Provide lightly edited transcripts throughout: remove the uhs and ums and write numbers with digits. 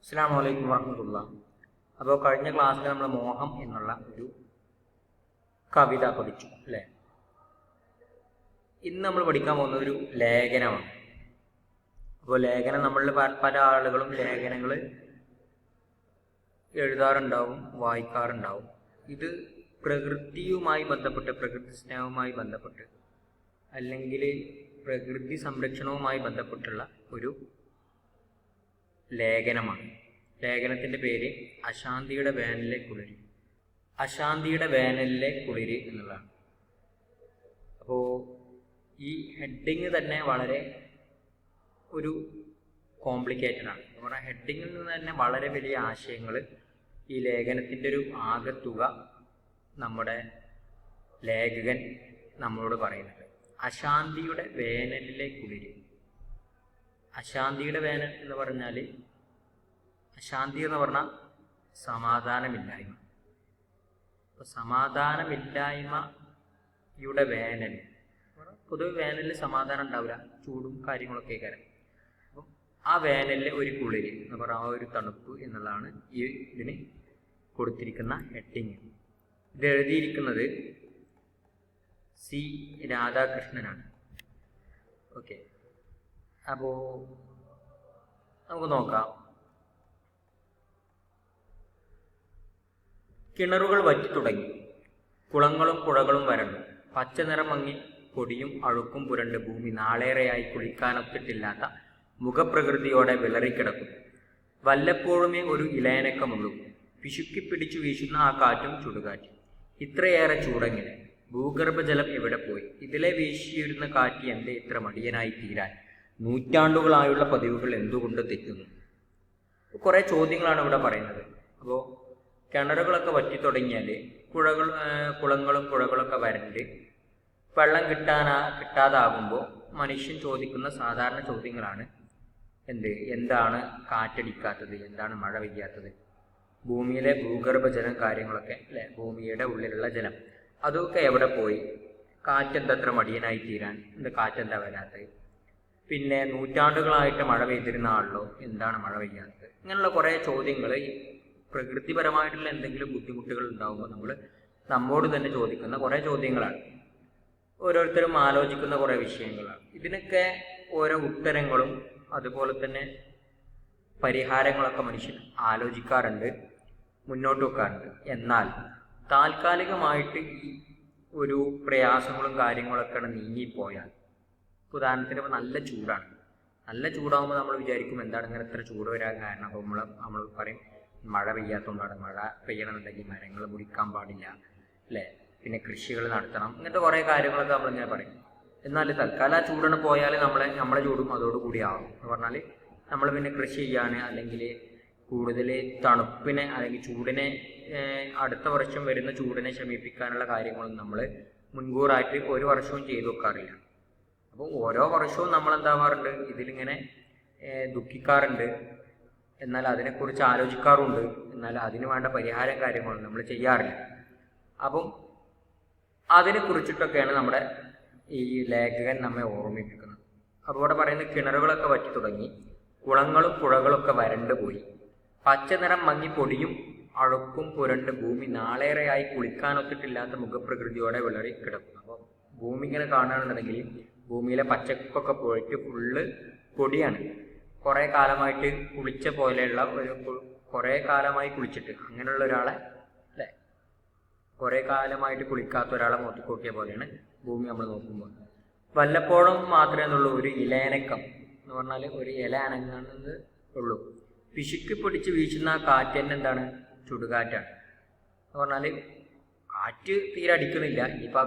അസ്സലാമു അലൈക്കും വറഹ്മത്തുള്ളാഹി. അപ്പോൾ കഴിഞ്ഞ ക്ലാസ്സിൽ നമ്മൾ മോഹം എന്നുള്ള ഒരു കവിത പഠിച്ചു അല്ലേ. ഇന്ന് നമ്മൾ പഠിക്കാൻ പോകുന്നത് ഒരു ലേഖനമാണ്. അപ്പോൾ ലേഖനം നമ്മളിൽ പല ആളുകളും ലേഖനങ്ങൾ എഴുതാറുണ്ടാവും, വായിക്കാറുണ്ടാവും. ഇത് പ്രകൃതിയുമായി ബന്ധപ്പെട്ട്, പ്രകൃതി സ്നേഹവുമായി ബന്ധപ്പെട്ട്, അല്ലെങ്കിൽ പ്രകൃതി സംരക്ഷണവുമായി ബന്ധപ്പെട്ടുള്ള ഒരു ലേഖനമാണ്. ലേഖനത്തിൻ്റെ പേര് അശാന്തിയുടെ വേനലിലെ കുളിര്. അശാന്തിയുടെ വേനലിലെ കുളിര് എന്നുള്ളതാണ്. അപ്പോൾ ഈ ഹെഡിങ് തന്നെ വളരെ ഒരു കോംപ്ലിക്കേറ്റഡ് ആണ്. എന്ന് പറഞ്ഞാൽ ഹെഡിങ്ങിൽ നിന്ന് തന്നെ വളരെ വലിയ ആശയങ്ങൾ ഈ ലേഖനത്തിൻ്റെ ഒരു ആകത്തുക നമ്മുടെ ലേഖകൻ നമ്മളോട് പറയുന്നുണ്ട്. അശാന്തിയുടെ വേനലിലെ കുളിര്. അശാന്തിയുടെ വേനൽ എന്ന് പറഞ്ഞാൽ, അശാന്തി എന്ന് പറഞ്ഞാൽ സമാധാനമില്ലായ്മ. അപ്പോൾ സമാധാനമില്ലായ്മയുടെ വേനൽ, പൊതുവെ വേനലിൽ സമാധാനം ഉണ്ടാവില്ല, ചൂടും കാര്യങ്ങളൊക്കെ കയറാം. അപ്പം ആ വേനലിലെ ഒരു കുളിര് എന്ന് പറഞ്ഞാൽ ആ ഒരു തണുപ്പ് എന്നുള്ളതാണ് ഈ ഇതിന് കൊടുത്തിരിക്കുന്ന ഹെഡിങ്. ഇത് എഴുതിയിരിക്കുന്നത് സി രാധാകൃഷ്ണനാണ്. ഓക്കെ, അപ്പോൾ നമുക്ക് നോക്കാം. കിണറുകൾ വറ്റി തുടങ്ങി, കുളങ്ങളും പുഴകളും വരണ്ടു, പച്ച നിറം മങ്ങി പൊടിയും അഴുക്കും പുരണ്ട് ഭൂമി നാളേറെയായി കുളിക്കാനൊത്തിട്ടില്ലാത്ത മുഖപ്രകൃതിയോടെ വിളറിക്കിടക്കും. വല്ലപ്പോഴുമേ ഒരു ഇലയനക്കമുള്ളൂ, പിശുക്കിപ്പിടിച്ചു വീശുന്ന ആ കാറ്റും ചുടുകാറ്റും. ഇത്രയേറെ ചൂടെങ്ങനെ? ഭൂഗർഭജലം എവിടെ പോയി? ഇതിലെ വീശിയിരുന്ന കാറ്റ് എന്തേ ഇത്ര മടിയനായി തീരാൻ? നൂറ്റാണ്ടുകളായുള്ള പതിവുകൾ എന്തുകൊണ്ട് തെറ്റുന്നു? കുറേ ചോദ്യങ്ങളാണ് ഇവിടെ പറയുന്നത്. അപ്പോൾ കിണറുകളൊക്കെ വറ്റി തുടങ്ങിയാൽ, കുളങ്ങളും പുഴകളൊക്കെ വരണ്ട് വെള്ളം കിട്ടാതാകുമ്പോൾ മനുഷ്യൻ ചോദിക്കുന്ന സാധാരണ ചോദ്യങ്ങളാണ് എന്താണ് കാറ്റടിക്കാത്തത്, എന്താണ് മഴ പെയ്യാത്തത്, ഭൂമിയിലെ ഭൂഗർഭജലം കാര്യങ്ങളൊക്കെ അല്ലേ, ഭൂമിയുടെ ഉള്ളിലുള്ള ജലം അതൊക്കെ എവിടെ പോയി, കാറ്റെന്തത്ര മടിയനായി തീരാൻ, കാറ്റെന്താ വരാത്തത്, പിന്നെ നൂറ്റാണ്ടുകളായിട്ട് മഴ പെയ്തിരുന്ന ആളല്ലോ എന്താണ് മഴ പെയ്യാത്തത്, ഇങ്ങനെയുള്ള കുറേ ചോദ്യങ്ങൾ പ്രകൃതിപരമായിട്ടുള്ള എന്തെങ്കിലും ബുദ്ധിമുട്ടുകൾ ഉണ്ടാകുമ്പോൾ നമ്മോട് തന്നെ ചോദിക്കുന്ന കുറേ ചോദ്യങ്ങളാണ്. ഓരോരുത്തരും ആലോചിക്കുന്ന കുറേ വിഷയങ്ങളാണ്. ഇതിനൊക്കെ ഓരോ ഉത്തരങ്ങളും അതുപോലെ തന്നെ പരിഹാരങ്ങളൊക്കെ മനുഷ്യൻ ആലോചിക്കാറുണ്ട്, മുന്നോട്ട് വെക്കാറുണ്ട്. എന്നാൽ താൽക്കാലികമായിട്ട് ഈ ഒരു പ്രയാസങ്ങളും കാര്യങ്ങളൊക്കെ നീങ്ങിപ്പോയാൽ, ഉദാഹരണത്തിന് ഇപ്പോൾ നല്ല ചൂടാണ്, നല്ല ചൂടാകുമ്പോൾ നമ്മൾ വിചാരിക്കും എന്താണ് ഇങ്ങനെ ഇത്ര ചൂട് വരാൻ കാരണം. അപ്പോൾ നമ്മൾ പറയും മഴ പെയ്യാത്തതുകൊണ്ടാണ്. മഴ പെയ്യണമെന്നുണ്ടെങ്കിൽ മരങ്ങൾ മുറിക്കാൻ പാടില്ല അല്ലേ, പിന്നെ കൃഷികൾ നടത്തണം, ഇങ്ങനത്തെ കുറേ കാര്യങ്ങളൊക്കെ നമ്മളിങ്ങനെ പറയും. എന്നാൽ തൽക്കാലം ആ ചൂടിന് പോയാൽ നമ്മളെ ചൂടും അതോടുകൂടി ആവും എന്ന് പറഞ്ഞാൽ നമ്മൾ പിന്നെ കൃഷി ചെയ്യാൻ, അല്ലെങ്കിൽ കൂടുതൽ തണുപ്പിനെ അല്ലെങ്കിൽ ചൂടിനെ, അടുത്ത വർഷം വരുന്ന ചൂടിനെ ശമിപ്പിക്കാനുള്ള കാര്യങ്ങളൊന്നും നമ്മൾ മുൻകൂറായിട്ട് ഒരു വർഷവും ചെയ്തു വെക്കാറില്ല. അപ്പോൾ ഓരോ വർഷവും നമ്മൾ എന്താവാറുണ്ട്, ഇതിലിങ്ങനെ ദുഃഖിക്കാറുണ്ട്, എന്നാൽ അതിനെക്കുറിച്ച് ആലോചിക്കാറുണ്ട്, എന്നാൽ അതിന് വേണ്ട പരിഹാരം കാര്യങ്ങളും നമ്മൾ ചെയ്യാറില്ല. അപ്പം അതിനെക്കുറിച്ചിട്ടൊക്കെയാണ് നമ്മുടെ ഈ ലേഖകൻ നമ്മെ ഓർമ്മിപ്പിക്കുന്നത്. അപ്പോൾ ഇവിടെ പറയുന്ന കിണറുകളൊക്കെ വറ്റി തുടങ്ങി, കുളങ്ങളും പുഴകളൊക്കെ വരണ്ടു പോയി, പച്ച നിറം മങ്ങി പൊടിയും അഴുക്കും പുരണ്ട് ഭൂമി നാളേറെയായി കുളിക്കാനൊത്തിട്ടില്ലാത്ത മുഖപ്രകൃതിയോടെ വിളറി കിടക്കുന്നു. അപ്പോൾ ഭൂമി ഇങ്ങനെ കാണുകയാണെന്നുണ്ടെങ്കിൽ ഭൂമിയിലെ പച്ചക്കൊക്കെ പോയിട്ട് ഫുള്ള് പൊടിയാണ്. കുറേ കാലമായിട്ട് കുളിച്ച പോലെയുള്ള കുറേ കാലമായി കുളിച്ചിട്ട് അങ്ങനെയുള്ള ഒരാളെ അല്ലേ, കുറേ കാലമായിട്ട് കുളിക്കാത്ത ഒരാളെ നോക്കിക്കൂട്ടിയ പോലെയാണ് ഭൂമി നമ്മൾ നോക്കുമ്പോൾ. വല്ലപ്പോഴും മാത്രമേ ഉള്ളൂ ഒരു ഇലയനക്കം എന്ന് പറഞ്ഞാൽ ഒരു ഇല അനങ്ങുന്നത് ഉള്ളൂ. പിശുക്കി പിടിച്ച് വീശുന്ന ആ കാറ്റ് തന്നെ എന്താണ്, ചുടുകാറ്റാണ് എന്ന് പറഞ്ഞാൽ കാറ്റ് തീരെ അടിക്കുന്നില്ല. ഇനിയിപ്പോൾ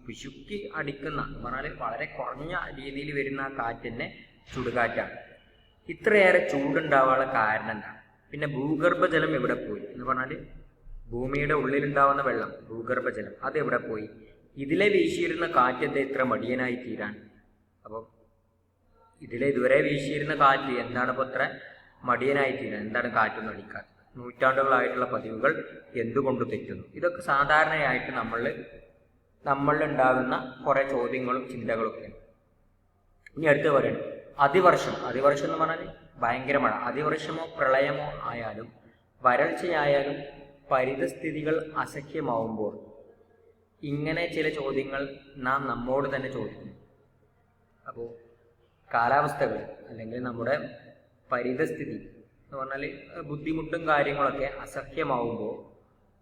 പിശുക്കി അടിക്കുന്ന എന്ന് പറഞ്ഞാൽ വളരെ കുറഞ്ഞ രീതിയിൽ വരുന്ന ആ കാറ്റ് തന്നെ ചുടുകാറ്റാണ്. ഇത്രയേറെ ചൂടുണ്ടാവാനുള്ള കാരണം എന്താണ്? പിന്നെ ഭൂഗർഭജലം എവിടെ പോയി എന്ന് പറഞ്ഞാൽ ഭൂമിയുടെ ഉള്ളിലുണ്ടാവുന്ന വെള്ളം, ഭൂഗർഭജലം, അത് എവിടെ പോയി? ഇതിലെ വീശിയിരുന്ന കാറ്റെന്താ ഇത്ര മടിയനായി തീരാൻ? അപ്പം ഇതുവരെ വീശിയിരുന്ന കാറ്റ് എന്താണ് ഇപ്പോൾ ഇത്ര മടിയനായി തീരാൻ? എന്താണ് കാറ്റൊന്നും അടിക്കാത്തത്? നൂറ്റാണ്ടുകളായിട്ടുള്ള പതിവുകൾ എന്തുകൊണ്ട് തെറ്റുന്നു? ഇതൊക്കെ സാധാരണയായിട്ട് നമ്മളിലുണ്ടാകുന്ന കുറേ ചോദ്യങ്ങളും ചിന്തകളൊക്കെയാണ്. ഇനി അടുത്ത് പറയുന്നത് അതിവർഷം എന്ന് പറഞ്ഞാൽ ഭയങ്കര മഴ, അതിവർഷമോ പ്രളയമോ ആയാലും വരൾച്ചയായാലും പരിതസ്ഥിതികൾ അസഖ്യമാവുമ്പോൾ ഇങ്ങനെ ചില ചോദ്യങ്ങൾ നാം നമ്മോട് തന്നെ ചോദിക്കുന്നു. അപ്പോൾ കാലാവസ്ഥകൾ അല്ലെങ്കിൽ നമ്മുടെ പരിതസ്ഥിതി എന്ന് പറഞ്ഞാൽ ബുദ്ധിമുട്ടും കാര്യങ്ങളൊക്കെ അസഖ്യമാവുമ്പോൾ,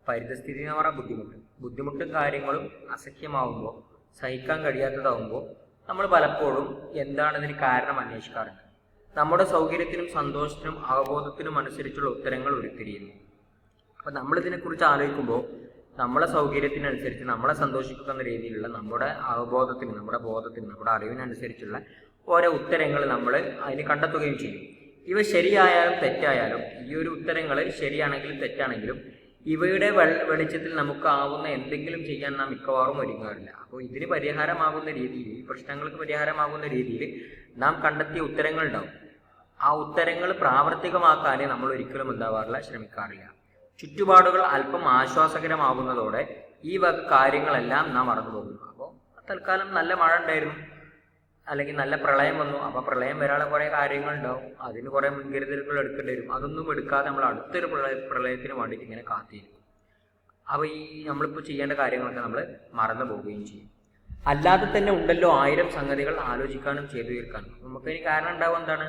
പരിതസ്ഥിതി എന്ന് പറഞ്ഞാൽ ബുദ്ധിമുട്ടും കാര്യങ്ങളും അസഖ്യമാവുമ്പോൾ, സഹിക്കാൻ കഴിയാത്തതാവുമ്പോൾ നമ്മൾ പലപ്പോഴും എന്താണ് ഇതിന് കാരണം അന്വേഷിക്കാറുണ്ട്. നമ്മുടെ സൗകര്യത്തിനും സന്തോഷത്തിനും അവബോധത്തിനും അനുസരിച്ചുള്ള ഉത്തരങ്ങൾ ഉരുത്തിരിയുന്നു. അപ്പം നമ്മളിതിനെക്കുറിച്ച് ആലോചിക്കുമ്പോൾ നമ്മളെ സൗകര്യത്തിനനുസരിച്ച് നമ്മളെ സന്തോഷിക്കുന്ന രീതിയിലുള്ള നമ്മുടെ അവബോധത്തിന്, നമ്മുടെ ബോധത്തിന്, നമ്മുടെ അറിവിനനുസരിച്ചുള്ള ഓരോ ഉത്തരങ്ങൾ നമ്മൾ അതിന് കണ്ടെത്തുകയും ചെയ്യും. ഇവ ശരിയായാലും തെറ്റായാലും, ഈ ഒരു ഉത്തരങ്ങൾ ശരിയാണെങ്കിലും തെറ്റാണെങ്കിലും ഇവയുടെ വെളിച്ചത്തിൽ നമുക്ക് ആവുന്ന എന്തെങ്കിലും ചെയ്യാൻ നാം മിക്കവാറും ഒരുങ്ങാറില്ല. അപ്പോൾ ഇതിന് പരിഹാരമാകുന്ന രീതിയിൽ, ഈ പ്രശ്നങ്ങൾക്ക് പരിഹാരമാകുന്ന രീതിയിൽ നാം കണ്ടെത്തിയ ഉത്തരങ്ങൾ ഉണ്ടാവും. ആ ഉത്തരങ്ങൾ പ്രാവർത്തികമാക്കാനേ നമ്മൾ ഒരിക്കലും എന്താവാറില്ല, ശ്രമിക്കാറില്ല. ചുറ്റുപാടുകൾ അല്പം ആശ്വാസകരമാകുന്നതോടെ ഈ വക കാര്യങ്ങളെല്ലാം നാം മറന്നു പോകുന്നു. അപ്പോൾ തൽക്കാലം നല്ല മഴ ഉണ്ടായിരുന്നു, അല്ലെങ്കിൽ നല്ല പ്രളയം വന്നു. അപ്പോൾ പ്രളയം വരാനുള്ള കുറേ കാര്യങ്ങളുണ്ടാവും, അതിന് കുറേ മുൻകരുതലുകൾ എടുക്കേണ്ടി വരും. അതൊന്നും എടുക്കാതെ നമ്മൾ അടുത്തൊരു പ്രളയത്തിന് വേണ്ടിയിട്ട് ഇങ്ങനെ കാത്തിരിക്കും. അപ്പോൾ ഈ നമ്മളിപ്പോൾ ചെയ്യേണ്ട കാര്യങ്ങളൊക്കെ നമ്മൾ മറന്നു പോവുകയും ചെയ്യും. അല്ലാതെ തന്നെ ഉണ്ടല്ലോ 1000 സംഗതികൾ ആലോചിക്കാനും ചെയ്തു തീർക്കാനും. നമുക്കതിന് കാരണം ഉണ്ടാവും എന്താണ്,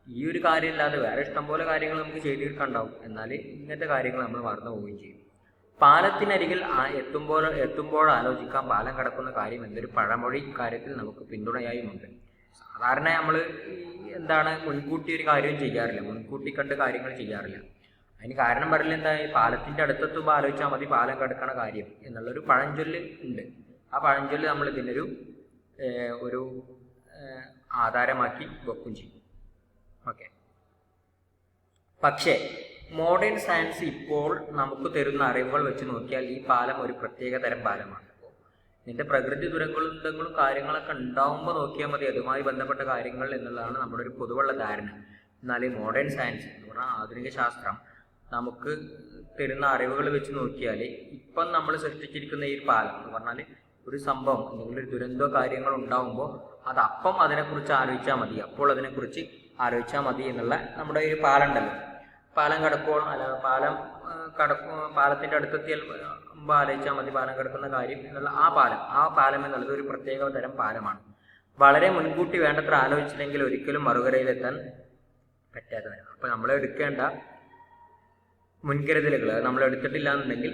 ഈ ഒരു കാര്യമില്ലാതെ വേറെ ഇഷ്ടംപോലെ കാര്യങ്ങൾ നമുക്ക് ചെയ്തു തീർക്കാനുണ്ടാവും. എന്നാൽ ഇങ്ങനത്തെ കാര്യങ്ങൾ നമ്മൾ മറന്നു പോവുകയും ചെയ്യും. പാലത്തിനരികിൽ എത്തുമ്പോൾ ആലോചിക്കാം പാലം കടക്കുന്ന കാര്യം എന്നൊരു പഴമൊഴി കാര്യത്തിൽ നമുക്ക് പിന്തുണയായുമുണ്ട്. സാധാരണ നമ്മൾ എന്താണ് മുൻകൂട്ടി ഒരു കാര്യം ചെയ്യാറില്ല, മുൻകൂട്ടി കണ്ട് കാര്യങ്ങൾ ചെയ്യാറില്ല. അതിന് കാരണം പറയൽ എന്താ, ഈ പാലത്തിൻ്റെ അടുത്തെത്തുമ്പോൾ ആലോചിച്ചാൽ മതി പാലം കടക്കണ കാര്യം എന്നുള്ളൊരു പഴഞ്ചൊല്ല് ഉണ്ട്. ആ പഴഞ്ചൊല്ല് നമ്മൾ ഇതിനൊരു ഒരു ആധാരമാക്കി വെക്കും ചെയ്യും. ഓക്കെ. പക്ഷേ മോഡേൺ സയൻസ് ഇപ്പോൾ നമുക്ക് തരുന്ന അറിവുകൾ വെച്ച് നോക്കിയാൽ ഈ പാലം ഒരു പ്രത്യേക തരം പാലമാണ്. അപ്പോൾ ഇതിൻ്റെ പ്രകൃതി ദുരന്തങ്ങളും കാര്യങ്ങളൊക്കെ ഉണ്ടാവുമ്പോൾ നോക്കിയാൽ മതി അതുമായി ബന്ധപ്പെട്ട കാര്യങ്ങൾ എന്നുള്ളതാണ് നമ്മുടെ ഒരു പൊതുവുള്ള ധാരണ. എന്നാൽ ഈ മോഡേൺ സയൻസ് എന്ന് പറഞ്ഞാൽ ആധുനിക ശാസ്ത്രം നമുക്ക് തരുന്ന അറിവുകൾ വെച്ച് നോക്കിയാൽ ഇപ്പം നമ്മൾ സൃഷ്ടിച്ചിരിക്കുന്ന ഈ പാലം എന്ന് പറഞ്ഞാൽ ഒരു സംഭവം അല്ലെങ്കിൽ ഒരു ദുരന്തമോ കാര്യങ്ങളോ ഉണ്ടാവുമ്പോൾ അതപ്പം അതിനെക്കുറിച്ച് ആലോചിച്ചാൽ മതി, അപ്പോൾ അതിനെക്കുറിച്ച് ആലോചിച്ചാൽ മതി എന്നുള്ള നമ്മുടെ ഒരു പാലം ഉണ്ടല്ലോ. പാലം കടക്കുമ്പോൾ പാലത്തിൻ്റെ അടുത്തെത്തിയാൽ ആലോചിച്ചാൽ മതി പാലം കിടക്കുന്ന കാര്യം എന്നുള്ള ആ പാലം എന്നുള്ളത് ഒരു പ്രത്യേക തരം പാലമാണ്. വളരെ മുൻകൂട്ടി വേണ്ടത്ര ആലോചിച്ചില്ലെങ്കിൽ ഒരിക്കലും മറുകരയിലെത്താൻ പറ്റാത്തതാണ്. അപ്പോൾ നമ്മൾ എടുക്കേണ്ട മുൻകരുതലുകൾ നമ്മൾ എടുത്തിട്ടില്ല എന്നുണ്ടെങ്കിൽ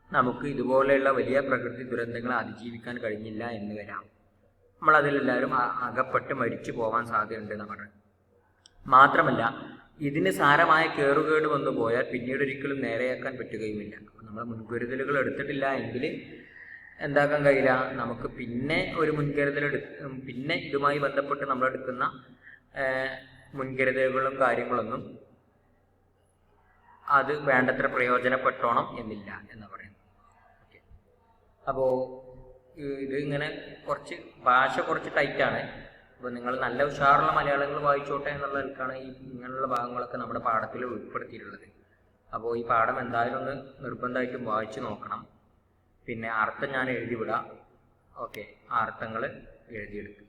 നമുക്ക് ഇതുപോലെയുള്ള വലിയ പ്രകൃതി ദുരന്തങ്ങളെ അതിജീവിക്കാൻ കഴിഞ്ഞില്ല എന്ന് വരാം. നമ്മളതിലെല്ലാവരും അകപ്പെട്ട് മരിച്ചു പോകാൻ സാധ്യതയുണ്ട് നമ്മൾ. മാത്രമല്ല ഇതിന് സാരമായ കേറുകേട് വന്നു പോയാൽ പിന്നീട് ഒരിക്കലും നേരെയാക്കാൻ പറ്റുകയുമില്ല. നമ്മൾ മുൻകരുതലുകൾ എടുത്തിട്ടില്ല എങ്കിൽ എന്താക്കാൻ കഴിയില്ല, നമുക്ക് പിന്നെ ഒരു പിന്നെ ഇതുമായി ബന്ധപ്പെട്ട് നമ്മളെടുക്കുന്ന മുൻകരുതലുകളും കാര്യങ്ങളൊന്നും അത് വേണ്ടത്ര പ്രയോജനപ്പെട്ടോണം എന്നില്ല എന്ന് പറയുന്നു. ഓക്കെ. അപ്പോൾ ഇത് ഇങ്ങനെ ഭാഷ കുറച്ച് ടൈറ്റാണ്. അപ്പോൾ നിങ്ങൾ നല്ല ഉഷാറുള്ള മലയാളങ്ങൾ വായിച്ചോട്ടെ എന്നുള്ള നിൽക്കാണ് ഈ ഇങ്ങനെയുള്ള ഭാഗങ്ങളൊക്കെ നമ്മുടെ പാഠത്തിൽ ഉൾപ്പെടുത്തിയിട്ടുള്ളത്. അപ്പോൾ ഈ പാഠം എന്തായാലും ഒന്ന് നിർബന്ധമായിട്ടും വായിച്ച് നോക്കണം. പിന്നെ അർത്ഥം ഞാൻ എഴുതി വിടാം. ഓക്കെ, ആ അർത്ഥങ്ങൾ എഴുതിയെടുക്കുക.